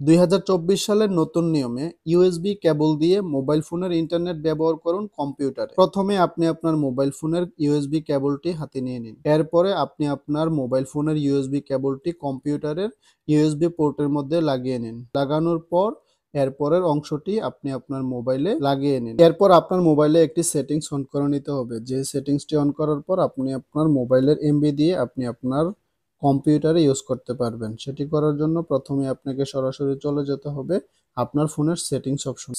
2024 সালের নতুন নিয়মে ইউএসবি কেবল দিয়ে মোবাইল ফোনের ইন্টারনেট ব্যবহার করুন কম্পিউটারে। প্রথমে আপনি আপনার মোবাইল ফোনের ইউএসবি কেবলটি হাতে নিয়ে নিন। এরপরে আপনি আপনার মোবাইল ফোনের ইউএসবি কেবলটি কম্পিউটারের ইউএসবি পোর্টের মধ্যে লাগিয়ে নিন। লাগানোর পর এরপরের অংশটি আপনি আপনার মোবাইলে লাগিয়ে নিন। এরপর আপনার মোবাইলে একটি সেটিংস অন করে নিতে হবে। যে সেটিংসটি অন করার পর আপনি আপনার মোবাইলের এমবি দিয়ে আপনি আপনার কম্পিউটারে ইউজ করতে পারবেন। সেটি করার জন্য প্রথমে আপনাকে সরাসরি চলে যেতে হবে আপনার ফোনের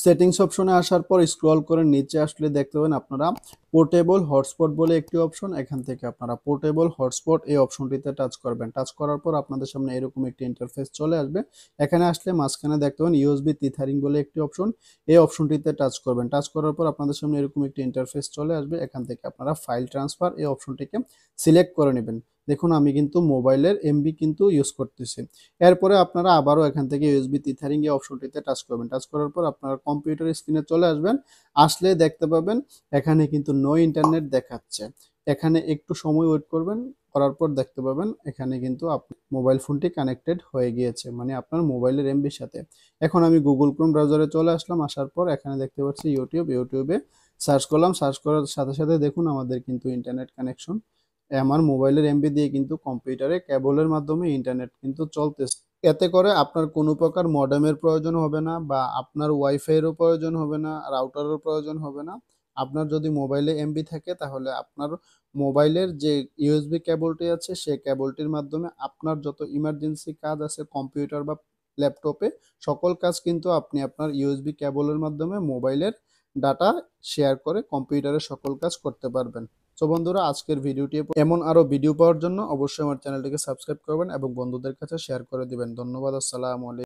সেটিংস অপশনে আসার পর স্ক্রল করে নিচে আসলে দেখতে পাবেন আপনারা পোর্টেবল হটস্পট বলে একটি অপশন। এখান থেকে আপনারা পোর্টেবল হটস্পট এই অপশনটিতে টাচ করবেন। টাচ করার পর আপনাদের সামনে এরকম একটি ইন্টারফেস চলে আসবে। এখানে আসলে মাঝখানে দেখতে পাবেন ইউএসবি টিথারিং বলে একটি অপশন। এই অপশনটিতে টাচ করবেন। টাচ করার পর আপনাদের সামনে এরকম একটি ইন্টারফেস চলে আসবে। এখান থেকে আপনারা ফাইল ট্রান্সফার এই অপশনটিকে সিলেক্ট করে নেবেন। দেখুন আমি কিন্তু মোবাইলের এমবি কিন্তু ইউজ করতেছি। এরপরে আপনারা আবারও এখান থেকে ইউএসবি টিথারিং এর অপশনটিতে টাচ করবেন। টাচ করার পর আপনার কম্পিউটার স্ক্রিনে চলে আসবেন। আসলে দেখতে পাবেন এখানে কিন্তু নো ইন্টারনেট দেখাচ্ছে। এখানে একটু সময় ওয়েট করবেন। করার পর দেখতে পাবেন এখানে কিন্তু আপনার মোবাইল ফোনটি কানেক্টেড হয়ে গিয়েছে, মানে আপনার মোবাইলের এমবির সাথে। এখন আমি গুগল ক্রোম ব্রাউজারে চলে আসলাম। আসার পর এখানে দেখতে পাচ্ছি ইউটিউবে সার্চ করলাম। সার্চ করার সাথে সাথে দেখুন আমাদের কিন্তু ইন্টারনেট কানেকশন আমার মোবাইলের এমবি দিয়ে কিন্তু কম্পিউটারে কেবলের মাধ্যমে ইন্টারনেট কিন্তু চলতেছে। এতে করে আপনার কোনো প্রকার মডেমের প্রয়োজন হবে না, বা আপনার ওয়াইফাইয়েরও প্রয়োজন হবে না, রাউটারের প্রয়োজন হবে না। আপনার যদি মোবাইলে এমবি থাকে তাহলে আপনার মোবাইলের যে ইউএসবি কেবলটি আছে সেই কেবলটির মাধ্যমে আপনার যত ইমার্জেন্সি কাজ আছে কম্পিউটার বা ল্যাপটপে, সকল কাজ কিন্তু আপনি আপনার ইউএসবি কেবলের মাধ্যমে মোবাইলের ডাটা শেয়ার করে কম্পিউটারের সকল কাজ করতে পারবেন। তো বন্ধুরা, আজকের ভিডিওটি এমন আরো ভিডিও পাওয়ার জন্য অবশ্যই আমার চ্যানেলটিকে সাবস্ক্রাইব করবেন এবং বন্ধুদের কাছে শেয়ার করে দিবেন। ধন্যবাদ। আসসালামু আলাইকুম।